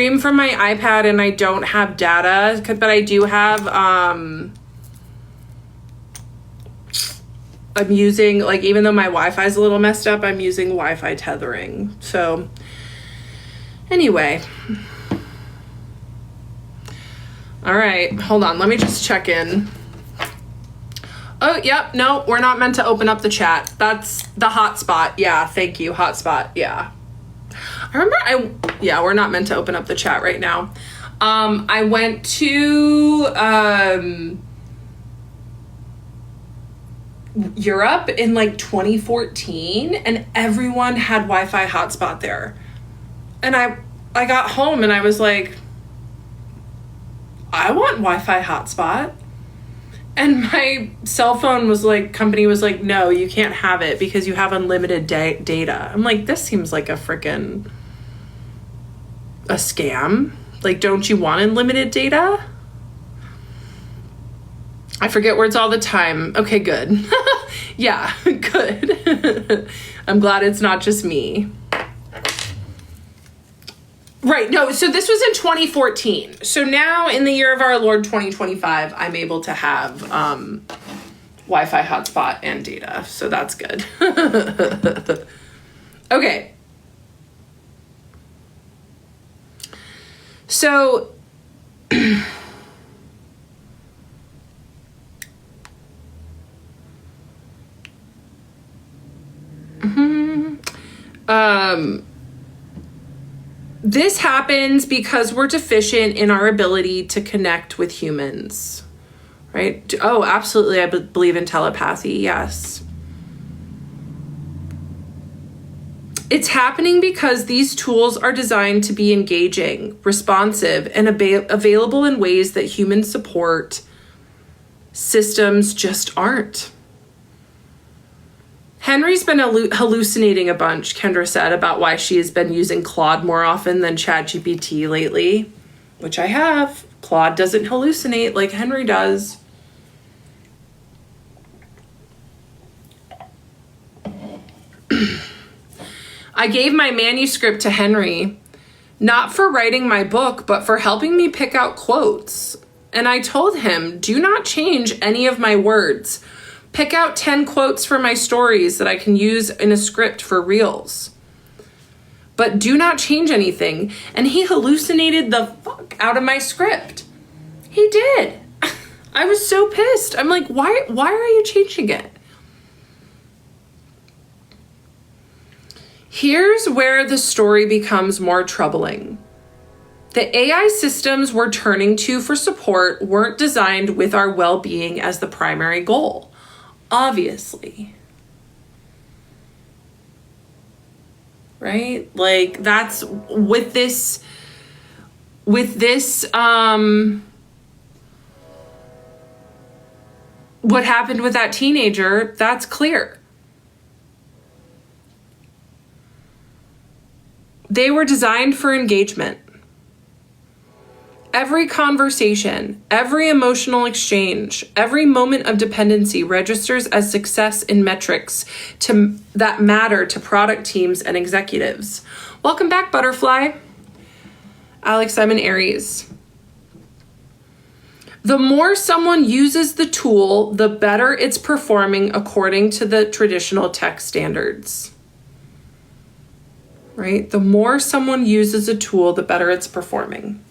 stream from my iPad and I don't have data, but I do have, I'm using, like, even though my Wi-Fi is a little messed up, I'm using Wi-Fi tethering. So anyway. All right, hold on. Let me just check in. Oh, yep. No, we're not meant to open up the chat. That's the hotspot. Yeah, thank you. Hotspot. Yeah. Yeah, we're not meant to open up the chat right now. I went to Europe in like 2014 and everyone had Wi-Fi hotspot there. And I got home and I was like, I want Wi-Fi hotspot. And my cell phone was like, company was like, no, you can't have it because you have unlimited data. I'm like, this seems like a scam. Like, don't you want unlimited data? I forget words all the time. Okay, good. Yeah, good. I'm glad it's not just me. Right, no, so this was in 2014. So now in the year of our Lord 2025, I'm able to have Wi-Fi hotspot and data. So that's good. Okay. So this happens because we're deficient in our ability to connect with humans, right? Oh, absolutely. I believe in telepathy. Yes. It's happening because these tools are designed to be engaging, responsive, and available in ways that human support systems just aren't. Henry's been hallucinating a bunch, Kendra said, about why she has been using Claude more often than ChatGPT lately, which I have. Claude doesn't hallucinate like Henry does. I gave my manuscript to Henry, not for writing my book, but for helping me pick out quotes. And I told him, do not change any of my words. Pick out 10 quotes for my stories that I can use in a script for reels. But do not change anything. And he hallucinated the fuck out of my script. He did. I was so pissed. I'm like, why are you changing it? Here's where the story becomes more troubling. The AI systems we're turning to for support weren't designed with our well-being as the primary goal. Obviously. Right? Like, that's with this what happened with that teenager, that's clear. They were designed for engagement. Every conversation, every emotional exchange, every moment of dependency registers as success in metrics that matter to product teams and executives. Welcome back, Butterfly. Alex, I'm an Aries. The more someone uses the tool, the better it's performing according to the traditional tech standards. Right? The more someone uses a tool, the better it's performing.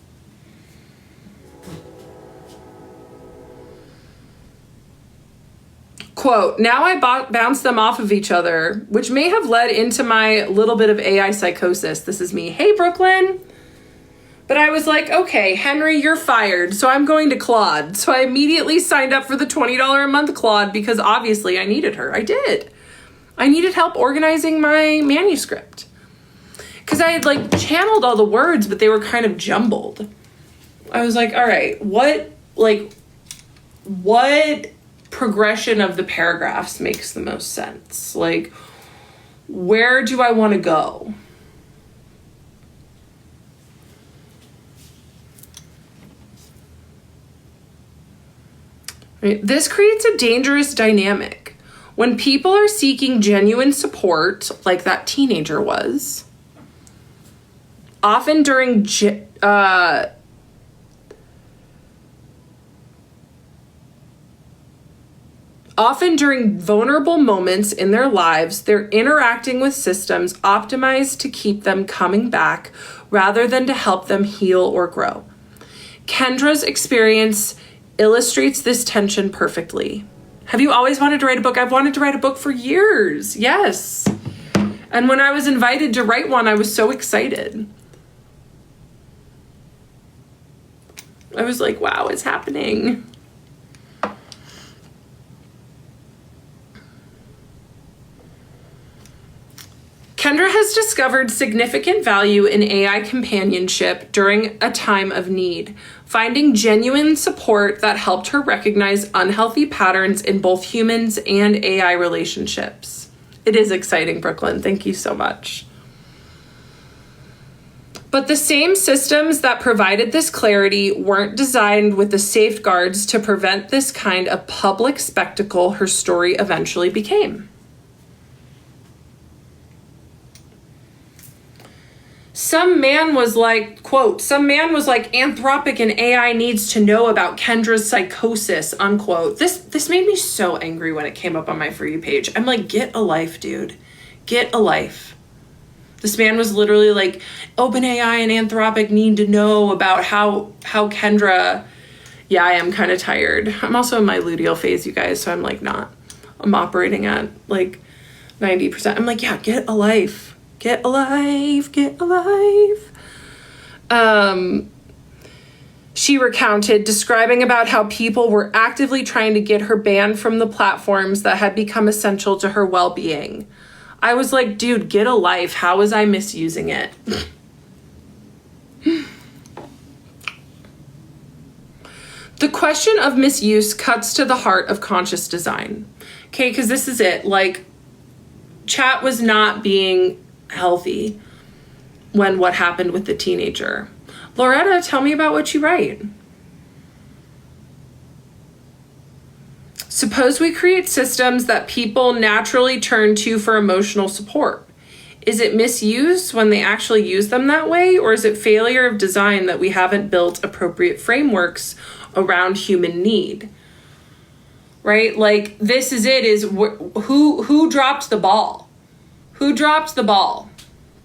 Quote, now I bounce them off of each other, which may have led into my little bit of AI psychosis. This is me. Hey, Brooklyn. But I was like, okay, Henry, you're fired. So I'm going to Claude. So I immediately signed up for the $20 a month Claude because obviously I needed her. I did. I needed help organizing my manuscript. Because I had like channeled all the words, but they were kind of jumbled. I was like, all right, what progression of the paragraphs makes the most sense? Like, where do I want to go? Right? This creates a dangerous dynamic. When people are seeking genuine support, like that teenager was, often during Often during vulnerable moments in their lives, they're interacting with systems optimized to keep them coming back rather than to help them heal or grow. Kendra's experience illustrates this tension perfectly. Have you always wanted to write a book? I've wanted to write a book for years. Yes. And when I was invited to write one, I was so excited. I was like, wow, it's happening. Kendra has discovered significant value in AI companionship during a time of need, finding genuine support that helped her recognize unhealthy patterns in both humans and AI relationships. It is exciting, Brooklyn. Thank you so much. But the same systems that provided this clarity weren't designed with the safeguards to prevent this kind of public spectacle her story eventually became. Some man was like, quote, some man was like, Anthropic and AI needs to know about Kendra's psychosis, unquote. This made me so angry when it came up on my For You page. I'm like, get a life, dude. Get a life. This man was literally like, OpenAI and Anthropic need to know about how Kendra... Yeah, I am kind of tired. I'm also in my luteal phase, you guys, so I'm like not... I'm operating at like 90%. I'm like, yeah, get a life. Get alive, get alive. She recounted, describing about how people were actively trying to get her banned from the platforms that had become essential to her well-being. I was like, dude, get a life. How was I misusing it? The question of misuse cuts to the heart of conscious design. Okay, because this is it. Like, chat was not being healthy when what happened with the teenager. Loretta, tell me about what you write. Suppose we create systems that people naturally turn to for emotional support. Is it misuse when they actually use them that way, or is it failure of design that we haven't built appropriate frameworks around human need? Right? Like, this is it, is who dropped the ball? Who dropped the ball?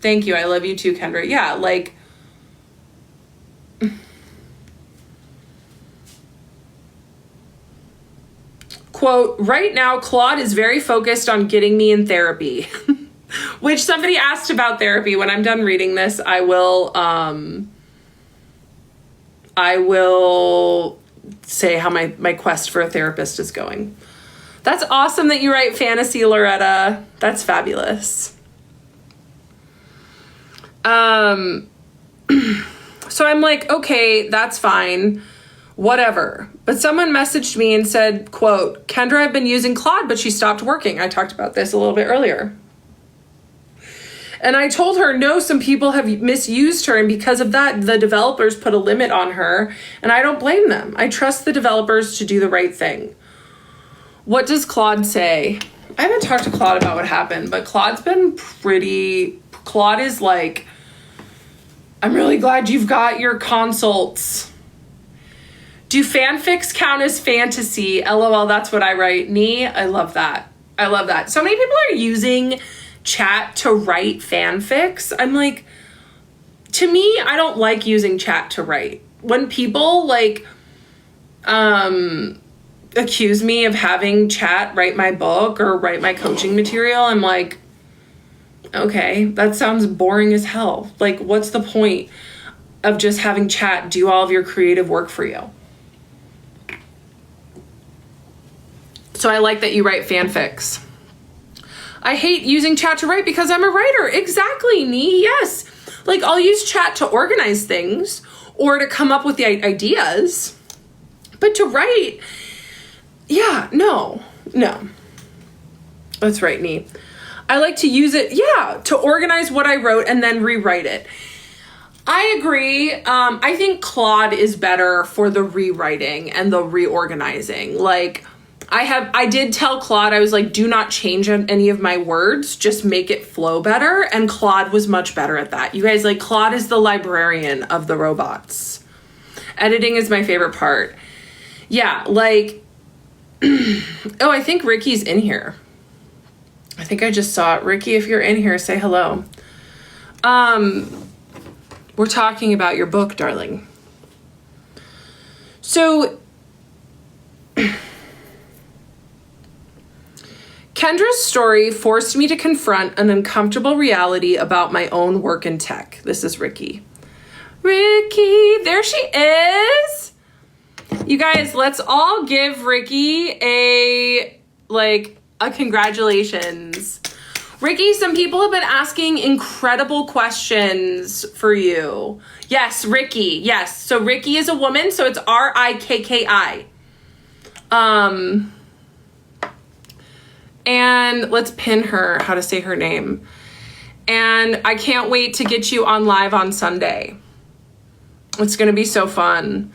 Thank you. I love you too, Kendra. Yeah, like... Quote, right now, Claude is very focused on getting me in therapy. Which somebody asked about therapy. When I'm done reading this, I will say how my quest for a therapist is going. That's awesome that you write fantasy, Loretta. That's fabulous. So I'm like, okay, that's fine. Whatever. But someone messaged me and said, quote, Kendra, I've been using Claude, but she stopped working. I talked about this a little bit earlier. And I told her, no, some people have misused her. And because of that, the developers put a limit on her. And I don't blame them. I trust the developers to do the right thing. What does Claude say? I haven't talked to Claude about what happened, but Claude's been pretty... Claude is like, I'm really glad you've got your consults. Do fanfics count as fantasy? LOL, that's what I write. Nee, I love that. I love that. So many people are using chat to write fanfics. I'm like, to me, I don't like using chat to write. When people like accuse me of having chat write my book or write my coaching material, I'm like, okay, that sounds boring as hell. Like, what's the point of just having chat do all of your creative work for you? So I like that you write fanfics. I hate using chat to write because I'm a writer. Exactly, Nee. Yes. Like, I'll use chat to organize things or to come up with the ideas. But to write, yeah, no. That's right, Nee. I like to use it, yeah, to organize what I wrote and then rewrite it. I agree. I think Claude is better for the rewriting and the reorganizing. Like, I did tell Claude, I was like, do not change any of my words, just make it flow better. And Claude was much better at that. You guys, like, Claude is the librarian of the robots. Editing is my favorite part. Yeah, like, oh, I think Ricky's in here. I think I just saw it. Ricky, if you're in here, say hello. We're talking about your book, darling. So, Kendra's story forced me to confront an uncomfortable reality about my own work in tech. This is Ricky. Ricky, there she is. You guys, let's all give Ricky a congratulations. Ricky, some people have been asking incredible questions for you. Yes, Ricky. Yes. So Ricky is a woman, so it's R-I-K-K-I. And let's pin her how to say her name. And I can't wait to get you on live on Sunday. It's going to be so fun.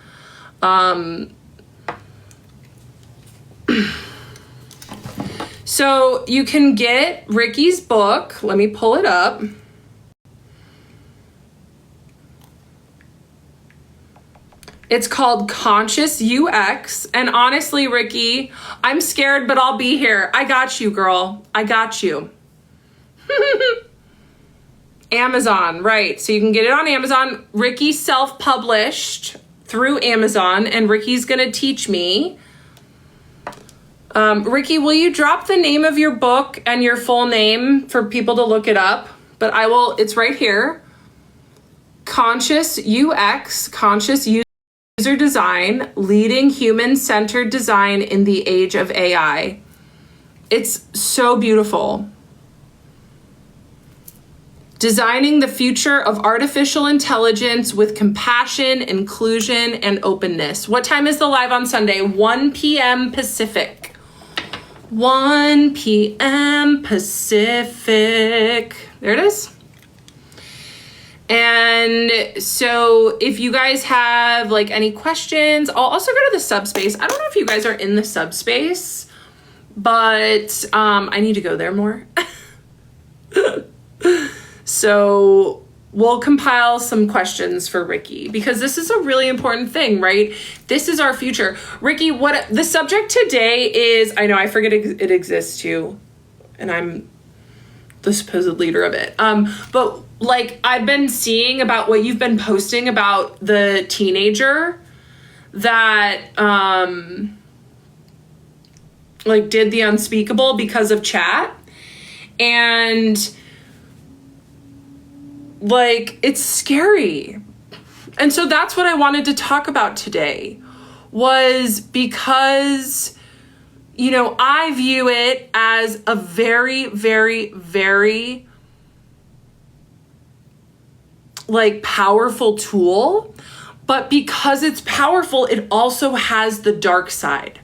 So you can get Ricky's book. Let me pull it up. It's called Conscious UX. And honestly, Ricky, I'm scared, but I'll be here. I got you, girl. I got you. Amazon, right. So you can get it on Amazon. Ricky self-published through Amazon, and Ricky's going to teach me. Ricky, will you drop the name of your book and your full name for people to look it up? But I will, it's right here. Conscious UX, Conscious User Design, Leading Human-Centered Design in the Age of AI. It's so beautiful. Designing the future of artificial intelligence with compassion, inclusion, and openness. What time is the live on Sunday? 1 p.m. Pacific. 1 p.m. Pacific. There it is. And so if you guys have like any questions, I'll also go to the subspace. I don't know if you guys are in the subspace, but I need to go there more. So we'll compile some questions for Ricky because this is a really important thing, right? This is our future. Ricky, what the subject today is, I know I forget it exists too, and I'm the supposed leader of it. But like I've been seeing about what you've been posting about the teenager that like did the unspeakable because of chat, and like, it's scary. And so that's what I wanted to talk about today, was because, you know, I view it as a very, very, very like powerful tool, but because it's powerful, it also has the dark side.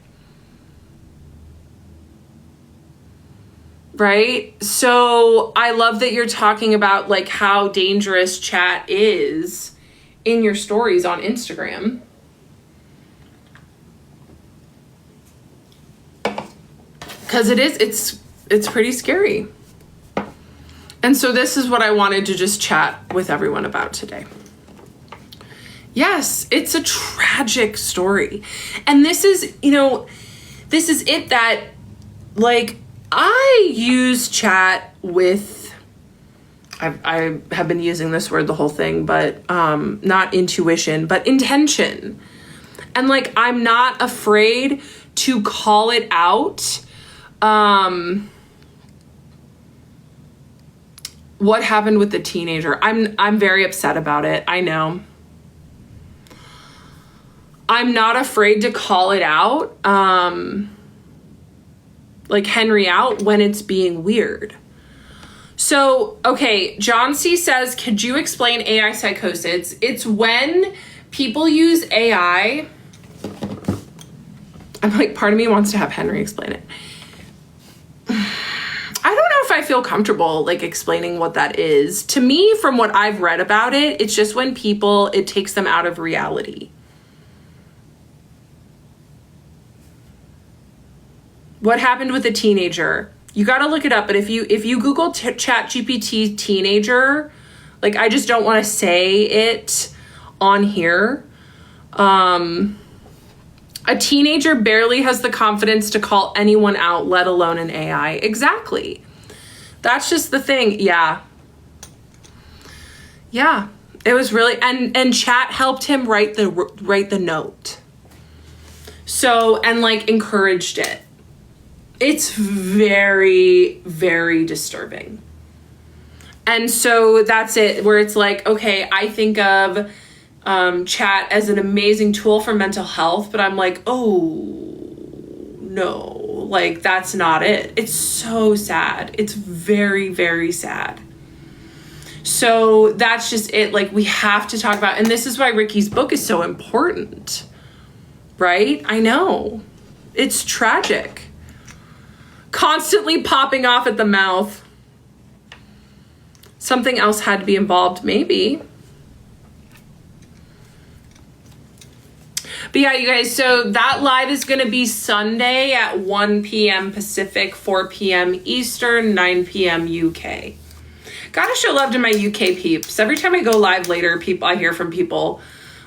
Right? So I love that you're talking about like how dangerous chat is in your stories on Instagram. Because it's pretty scary. And so this is what I wanted to just chat with everyone about today. Yes, it's a tragic story. And this is, you know, this is it that like I use chat with, I have been using this word the whole thing, but not intuition, but intention. And like, I'm not afraid to call it out. What happened with the teenager? I'm very upset about it. I know. I'm not afraid to call it out. Like Henry out when it's being weird. So, okay, John C. says, could you explain AI psychosis? It's when people use AI. I'm like, part of me wants to have Henry explain it. I don't know if I feel comfortable like explaining what that is. To me, from what I've read about it, it's just when people, it takes them out of reality. What happened with a teenager? You got to look it up. But if you Google Chat GPT teenager, like, I just don't want to say it on here. A teenager barely has the confidence to call anyone out, let alone an AI. Exactly. That's just the thing. Yeah. Yeah. It was really, and chat helped him write the note. So, and like encouraged it. It's very, very disturbing. And so that's it, where it's like, okay, I think of chat as an amazing tool for mental health, but I'm like, oh, no, like, that's not it. It's so sad. It's very, very sad. So that's just it. Like, we have to talk about, and this is why Ricky's book is so important, right? I know. It's tragic. Constantly popping off at the mouth. Something else had to be involved, maybe. But yeah, you guys, so that live is going to be Sunday at 1 p.m. Pacific, 4 p.m. Eastern, 9 p.m. UK. Gotta show love to my UK peeps. Every time I go live later, I hear from people,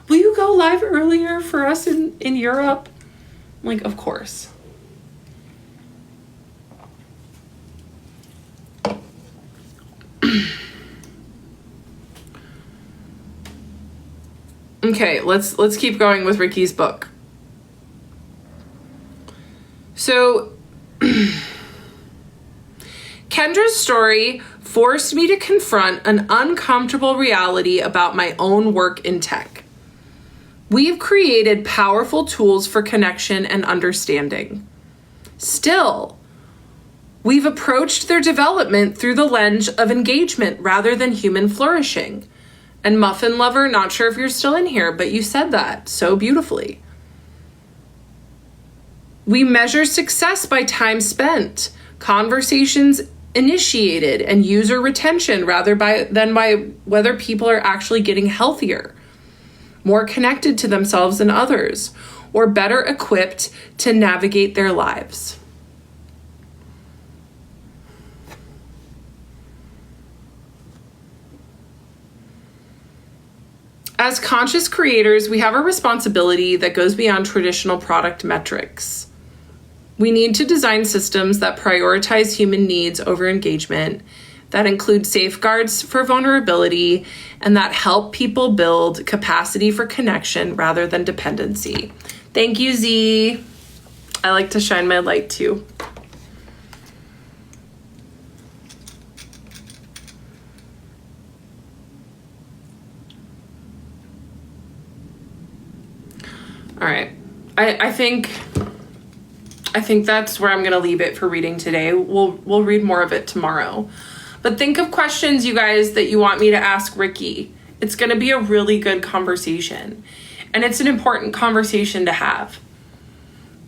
will you go live earlier for us in Europe? I'm like, of course. Okay, let's keep going with Ricky's book. So, Kendra's story forced me to confront an uncomfortable reality about my own work in tech. We've created powerful tools for connection and understanding. Still, we've approached their development through the lens of engagement rather than human flourishing. And Muffin Lover, not sure if you're still in here, but you said that so beautifully. We measure success by time spent, conversations initiated, and user retention rather than by whether people are actually getting healthier, more connected to themselves and others, or better equipped to navigate their lives. As conscious creators, we have a responsibility that goes beyond traditional product metrics. We need to design systems that prioritize human needs over engagement, that include safeguards for vulnerability, and that help people build capacity for connection rather than dependency. Thank you, Z. I like to shine my light too. All right. I think that's where I'm going to leave it for reading today. We'll read more of it tomorrow. But think of questions, you guys, that you want me to ask Ricky. It's going to be a really good conversation. And it's an important conversation to have.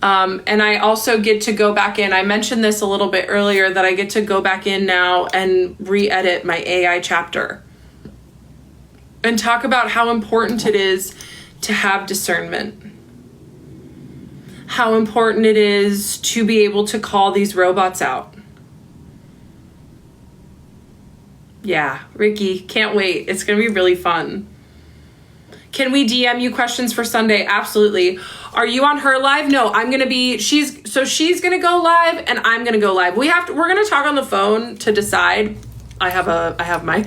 And I also get to go back in. I mentioned this a little bit earlier, that I get to go back in now and re-edit my AI chapter. And talk about how important it is to have discernment. How important it is to be able to call these robots out. Yeah, Ricky, can't wait. It's going to be really fun. Can we DM you questions for Sunday? Absolutely. Are you on her live? No, I'm going to be, she's going to go live and I'm going to go live. We're going to talk on the phone to decide. I have my,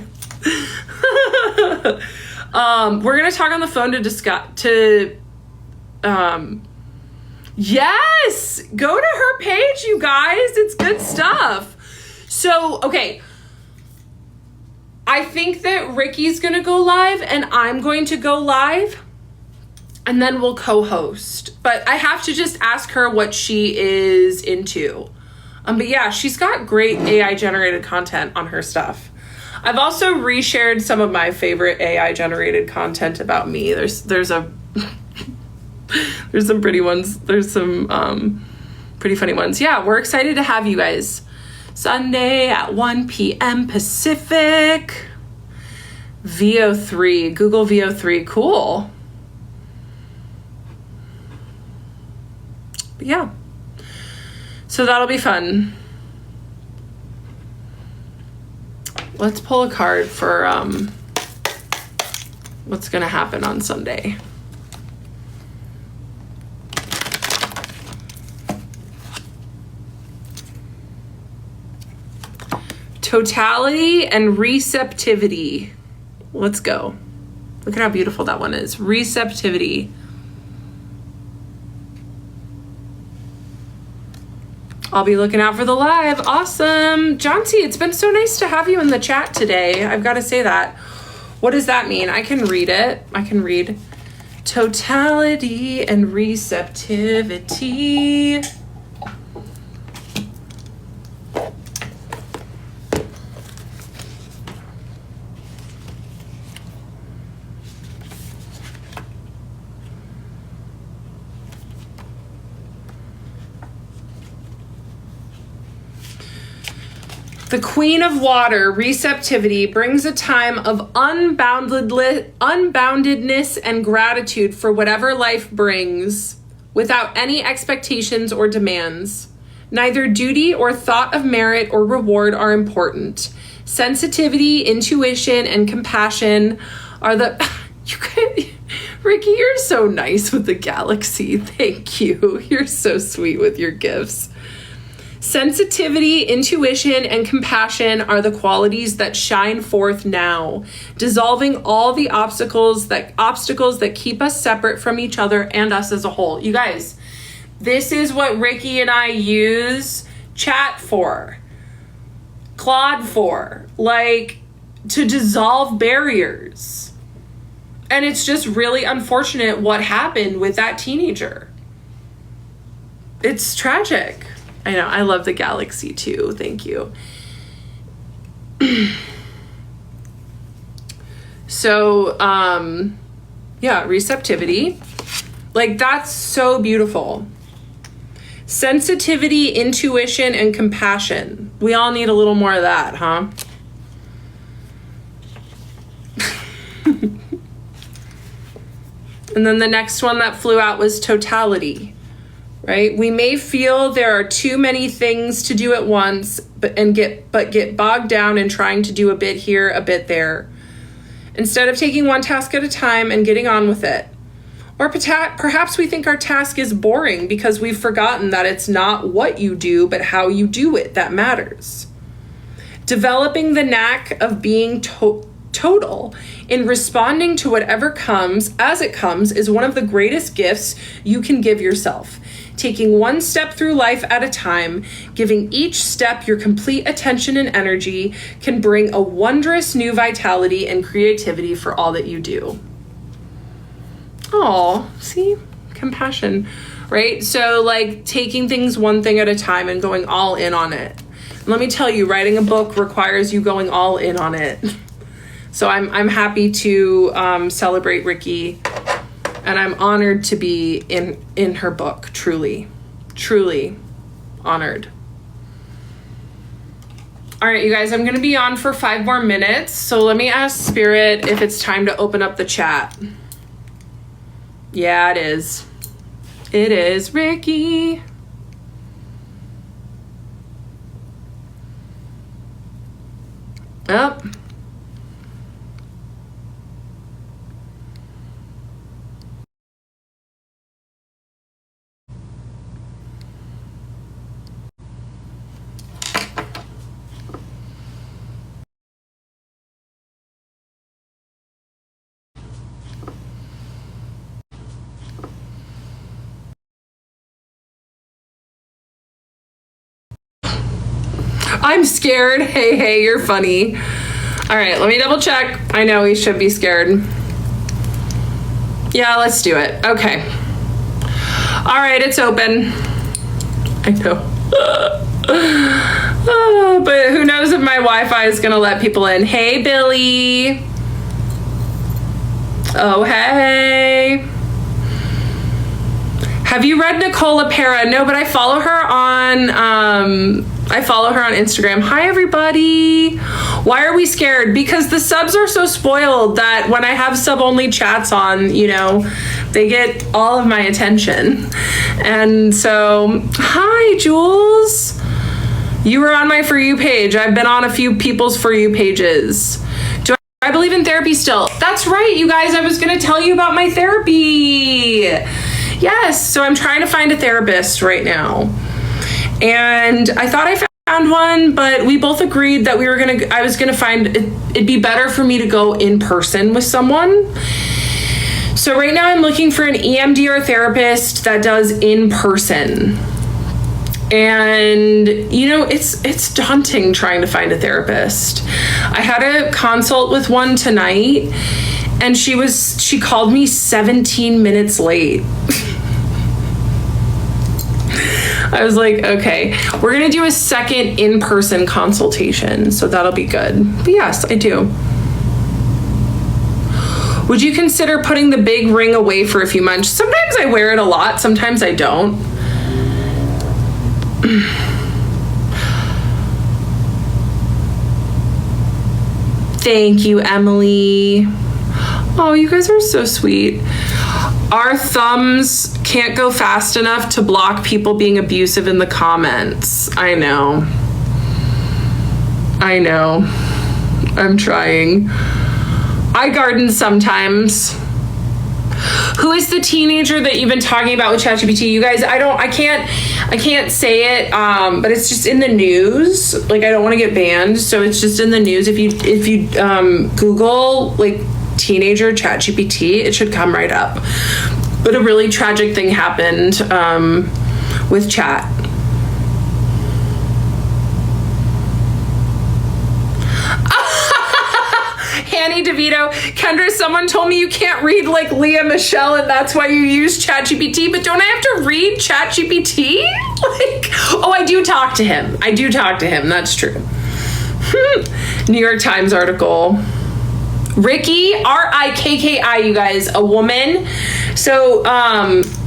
we're going to talk on the phone to discuss, yes, go to her page, you guys. It's good stuff. So, okay. I think that Ricky's going to go live and I'm going to go live and then we'll co-host. But I have to just ask her what she is into. But yeah, she's got great AI generated content on her stuff. I've also reshared some of my favorite AI generated content about me. There's some pretty ones. There's some pretty funny ones. Yeah, we're excited to have you guys. Sunday at 1 p.m. Pacific. VO3, Google VO3, cool. But yeah. So that'll be fun. Let's pull a card for what's going to happen on Sunday. Totality and receptivity. Let's go. Look at how beautiful that one is. Receptivity. I'll be looking out for the live. Awesome. John T., it's been so nice to have you in the chat today. I've got to say that. What does that mean? I can read it. I can read totality and receptivity. The Queen of Water, receptivity, brings a time of unboundedness and gratitude for whatever life brings, without any expectations or demands. Neither duty or thought of merit or reward are important. Sensitivity, intuition, and compassion are the... Ricky, you're so nice with the galaxy. Thank you. You're so sweet with your gifts. Sensitivity, intuition, and compassion are the qualities that shine forth now, dissolving all the obstacles that keep us separate from each other and us as a whole. You guys, this is what Ricky and I use chat for, Claude for, like, to dissolve barriers. And it's just really unfortunate what happened with that teenager. It's tragic. I know, I love the galaxy too. Thank you. So, yeah, receptivity. Like, that's so beautiful. Sensitivity, intuition, and compassion. We all need a little more of that, huh? And then the next one that flew out was totality. Right? We may feel there are too many things to do at once, but get bogged down in trying to do a bit here, a bit there, instead of taking one task at a time and getting on with it. Or perhaps we think our task is boring because we've forgotten that it's not what you do, but how you do it that matters. Developing the knack of being total in responding to whatever comes as it comes is one of the greatest gifts you can give yourself. Taking one step through life at a time, giving each step your complete attention and energy can bring a wondrous new vitality and creativity for all that you do. Oh, see? Compassion, right? So, like, taking things one thing at a time and going all in on it. Let me tell you, writing a book requires you going all in on it. So I'm happy to celebrate Ricky. And I'm honored to be in her book, truly, truly honored. All right, you guys, I'm going to be on for 5 more minutes. So let me ask Spirit if it's time to open up the chat. Yeah, it is. It is, Ricky. Oh. I'm scared. Hey, you're funny. All right, let me double check. I know we should be scared. Yeah, let's do it. Okay. All right, it's open. I know. But who knows if my Wi-Fi is gonna let people in. Hey, Billy. Oh, hey. Have you read Nicole LaPera? No, but I follow her on Instagram. Hi, everybody. Why are we scared? Because the subs are so spoiled that when I have sub-only chats on, you know, They get all of my attention. And so, hi, Jules. You were on my For You page. I've been on a few people's For You pages. Do I believe in therapy still? That's right, you guys. I was going to tell you about my therapy. Yes, so I'm trying to find a therapist right now. And I thought I found one, but we both agreed that I was gonna find it'd be better for me to go in person with someone. So right now I'm looking for an EMDR therapist that does in person. And it's daunting trying to find a therapist. I had a consult with one tonight, and she called me 17 minutes late. I was like, okay, we're going to do a second in-person consultation, so that'll be good. But yes, I do. Would you consider putting the big ring away for a few months? Sometimes I wear it a lot, sometimes I don't. Thank you, Emily. Oh, you guys are so sweet. Our thumbs can't go fast enough to block people being abusive in the comments. I know. I'm trying. I garden sometimes. Who is the teenager that you've been talking about with ChatGPT? You guys, I can't say it, but it's just in the news. Like, I don't want to get banned, so it's just in the news. If you Google like teenager ChatGPT, it should come right up. But a really tragic thing happened with chat. Hanny DeVito, Kendra, someone told me you can't read like Leah Michelle, and that's why you use ChatGPT. But don't I have to read ChatGPT? I do talk to him. That's true. New York Times article. Ricky, R-I-K-K-I, you guys, a woman. So,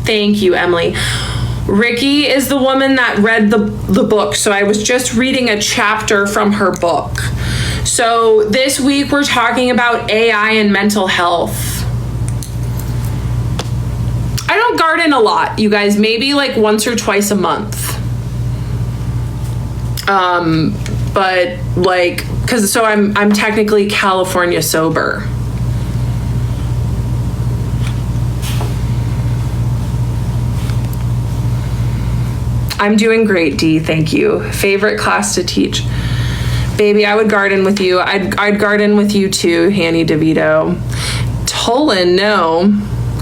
thank you, Emily. Ricky is the woman that read the book. So I was just reading a chapter from her book. So this week we're talking about AI and mental health. I don't garden a lot, you guys, maybe like once or twice a month. But like, so I'm technically California sober. I'm doing great, Dee, thank you. Favorite class to teach? Baby, I would garden with you. I'd garden with you too, Hanny DeVito. Tolan, no.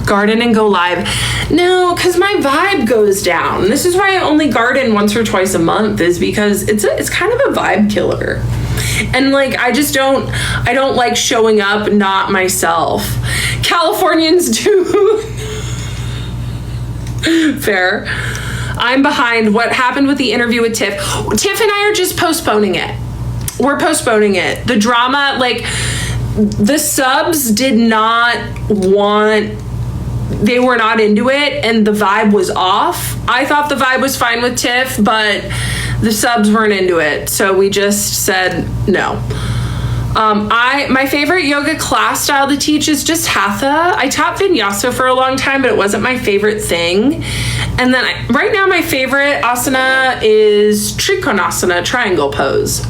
Garden and go live. No, because my vibe goes down. This is why I only garden once or twice a month, is because it's kind of a vibe killer. And like, I don't like showing up not myself. Californians do. Fair. I'm behind. What happened with the interview with Tiff? Tiff and I are just postponing it. We're postponing it. The drama, like, the subs did not want, they were not into it, and the vibe was off. I thought the vibe was fine with Tiff, but the subs weren't into it, so we just said no. My favorite yoga class style to teach is just Hatha. I taught Vinyasa for a long time, but it wasn't my favorite thing. And then right now my favorite asana is Trikonasana, triangle pose.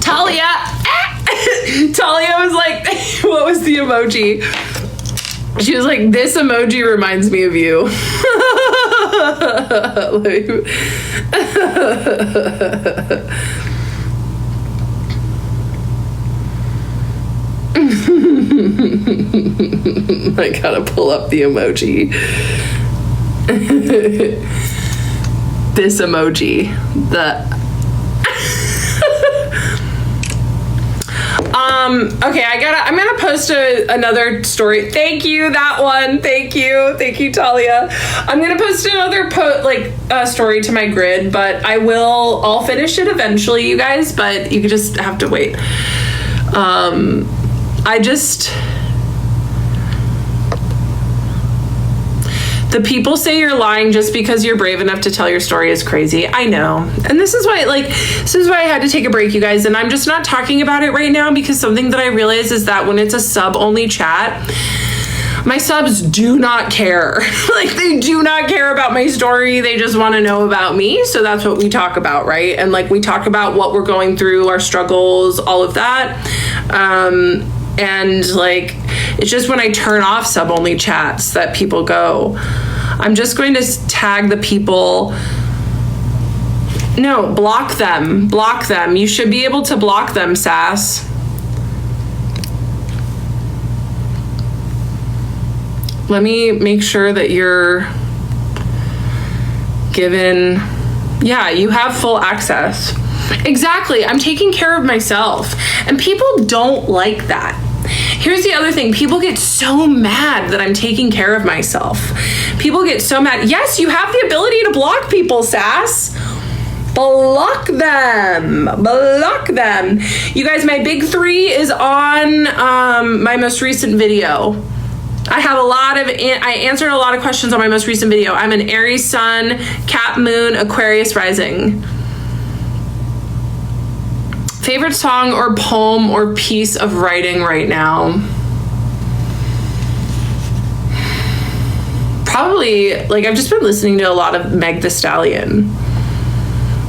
Talia was like, what was the emoji? She was like, this emoji reminds me of you. I gotta pull up the emoji. This emoji. Okay, I'm gonna post another story. Thank you, that one. Thank you, Talia. I'm gonna post another story to my grid, but I'll finish it eventually, you guys, but you just have to wait. The people say you're lying just because you're brave enough to tell your story is crazy. I know. And this is why I had to take a break, you guys. And I'm just not talking about it right now because something that I realize is that when it's a sub-only chat, My subs do not care. Like, they do not care about my story. They just want to know about me. So that's what we talk about, right? And like, we talk about what we're going through, our struggles, all of that. And like, it's just when I turn off sub-only chats that people go. I'm just going to tag the people. No, block them. Block them. You should be able to block them, Sass. Let me make sure that you're given, yeah, you have full access. Exactly, I'm taking care of myself. And people don't like that. Here's the other thing, people get so mad that I'm taking care of myself. People get so mad. Yes, you have the ability to block people, Sass. Block them. Block them. You guys, my big 3 is on my most recent video. I answered a lot of questions on my most recent video. I'm an Aries Sun, Cap Moon, Aquarius Rising. Favorite song or poem or piece of writing right now? Probably, like, I've just been listening to a lot of Meg Thee Stallion.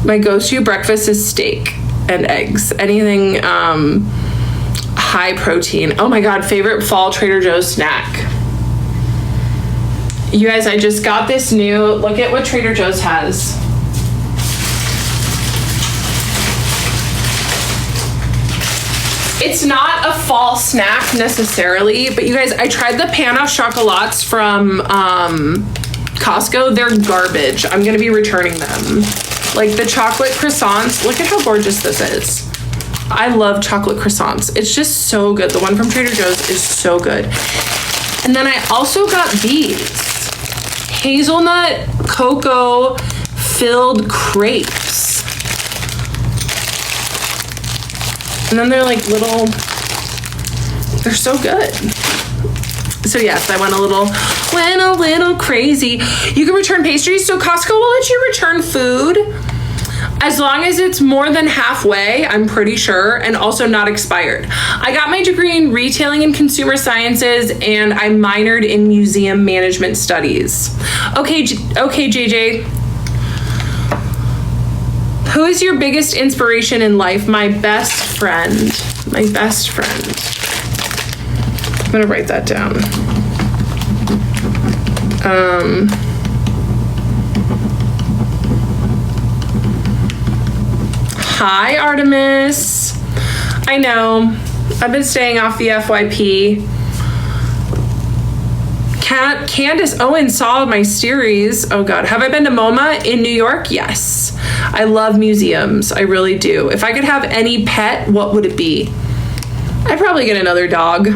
My go-to breakfast is steak and eggs. Anything high protein. Oh my God, favorite fall Trader Joe's snack. You guys, I just got this new, look at what Trader Joe's has. It's not a fall snack necessarily, but you guys, I tried the pan au chocolats from Costco. They're garbage. I'm gonna be returning them. Like the chocolate croissants, look at how gorgeous this is. I love chocolate croissants. It's just so good. The one from Trader Joe's is so good. And then I also got these hazelnut cocoa filled crepes. And then they're like little, they're so good. So yes, I went a little crazy. You can return pastries. So Costco will let you return food as long as it's more than halfway, I'm pretty sure, and also not expired. I got my degree in retailing and consumer sciences, and I minored in museum management studies. Okay, JJ. Who is your biggest inspiration in life? My best friend. My best friend. I'm gonna write that down. Hi, Artemis. I know. I've been staying off the FYP. Candace Owen saw my series. Oh God. Have I been to MoMA in New York? Yes. I love museums. I really do. If I could have any pet, what would it be? I'd probably get another dog.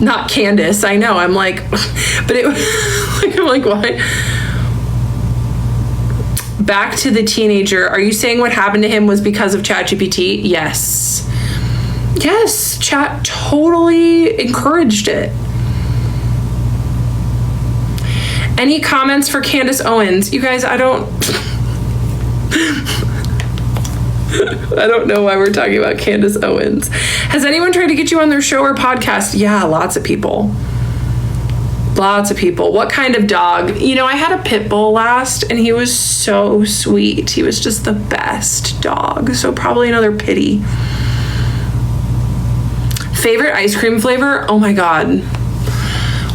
Not Candace. I know. I'm like, but it, like, I'm like, why? Back to the teenager. Are you saying what happened to him was because of ChatGPT? Yes. Yes, chat totally encouraged it. Any comments for Candace Owens? You guys, I don't know why we're talking about Candace Owens. Has anyone tried to get you on their show or podcast? Yeah, lots of people. Lots of people. What kind of dog? You know, I had a pit bull last and he was so sweet. He was just the best dog. So probably another pitty. Favorite ice cream flavor? Oh my God.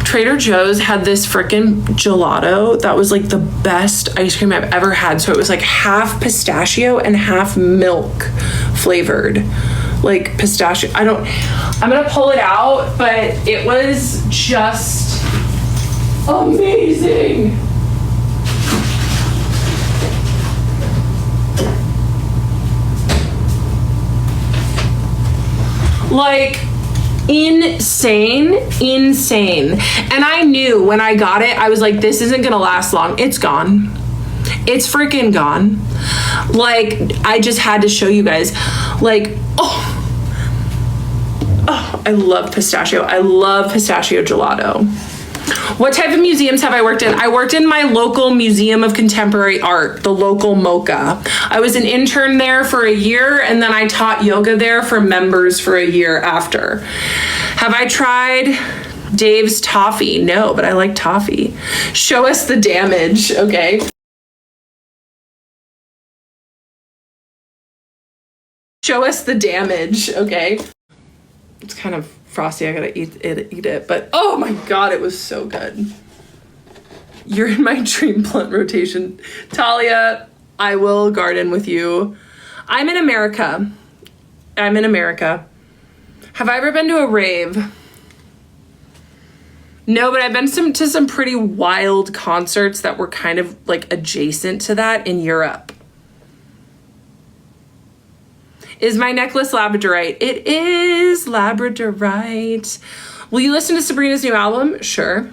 Trader Joe's had this freaking gelato that was like the best ice cream I've ever had. So it was like half pistachio and half milk flavored. Like pistachio. I'm gonna pull it out, but it was just amazing. Like insane. And I knew when I got it, I was like, this isn't gonna last long. It's gone. It's freaking gone. Like, I just had to show you guys. Like, oh, I love pistachio. I love pistachio gelato. What type of museums have I worked in? I worked in my local Museum of Contemporary Art, the local MoCA. I was an intern there for a year, and then I taught yoga there for members for a year after. Have I tried Dave's toffee? No, but I like toffee. Show us the damage, okay? Show us the damage, okay? It's kind of frosty, I gotta eat it, but oh my God, it was so good. You're in my dream blunt rotation. Talia, I will garden with you. I'm in America. Have I ever been to a rave? No, but I've been to some pretty wild concerts that were kind of like adjacent to that in Europe. Is my necklace labradorite? It is labradorite. Will you listen to Sabrina's new album? Sure.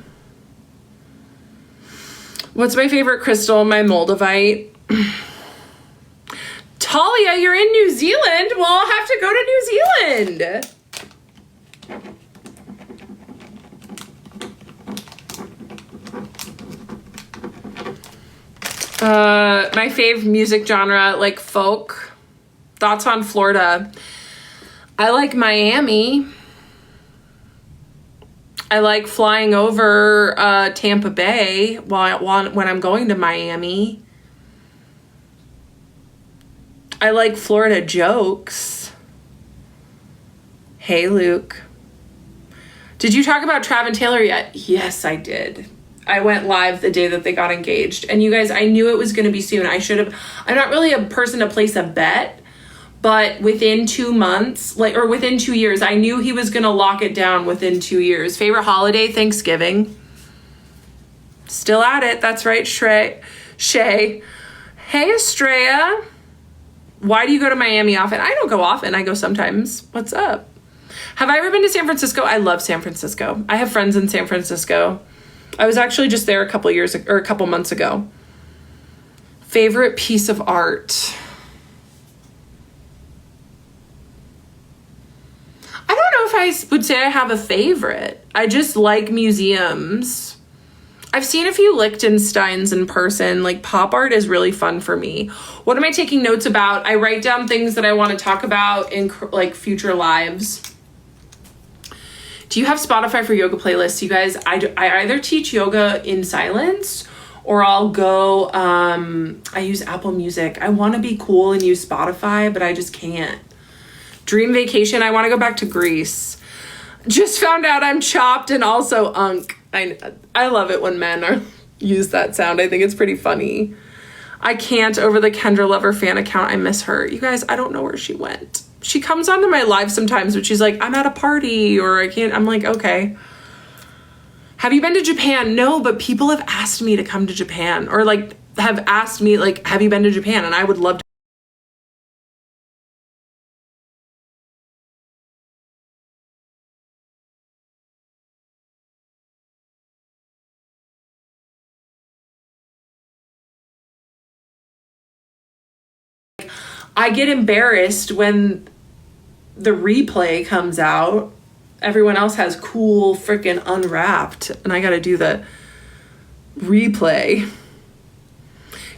What's my favorite crystal? My moldavite. Talia, you're in New Zealand? Well, I'll have to go to New Zealand. My fave music genre, like folk. Thoughts on Florida? I like Miami. I like flying over Tampa Bay when I'm going to Miami. I like Florida jokes. Hey, Luke. Did you talk about Trav and Taylor yet? Yes, I did. I went live the day that they got engaged. And you guys, I knew it was going to be soon. I'm not really a person to place a bet. But within 2 months, or within 2 years, I knew he was going to lock it down within 2 years. Favorite holiday? Thanksgiving. Still at it. That's right, Shay. Hey, Estrella. Why do you go to Miami often? I don't go often. I go sometimes. What's up? Have I ever been to San Francisco? I love San Francisco. I have friends in San Francisco. I was actually just there a couple months ago. Favorite piece of art? I don't know if I would say I have a favorite. I just like museums. I've seen a few Liechtensteins in person. Like, pop art is really fun for me. What am I taking notes about? I write down things that I want to talk about in like future lives. Do you have Spotify for yoga playlists? You guys, I either teach yoga in silence or I'll go, I use Apple Music. I want to be cool and use Spotify, but I just can't. Dream vacation, I want to go back to Greece. Just found out I'm chopped and also unk. I love it when men use that sound. I think it's pretty funny. I can't over the Kendra Lover fan account. I miss her. You guys, I don't know where she went. She comes onto my live sometimes, but she's like, I'm at a party or I can't. I'm like, okay. Have you been to Japan? No, but people have asked me to come to Japan or like have asked me like, have you been to Japan? And I would love to. I get embarrassed when the replay comes out. Everyone else has cool freaking Unwrapped, and I gotta do the replay.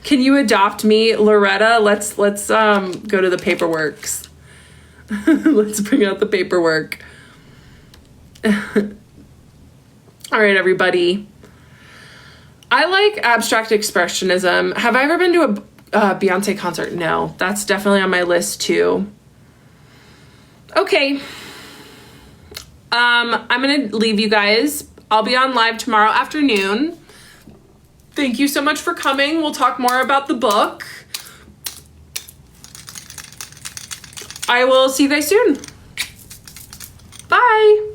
Can you adopt me, Loretta? Let's go to the paperworks. Let's bring out the paperwork. All right, everybody. I like abstract expressionism. Have I ever been to a Beyonce concert? No, that's definitely on my list too. Okay. I'm gonna leave you guys. I'll be on live tomorrow afternoon. Thank you so much for coming. We'll talk more about the book. I will see you guys soon. Bye.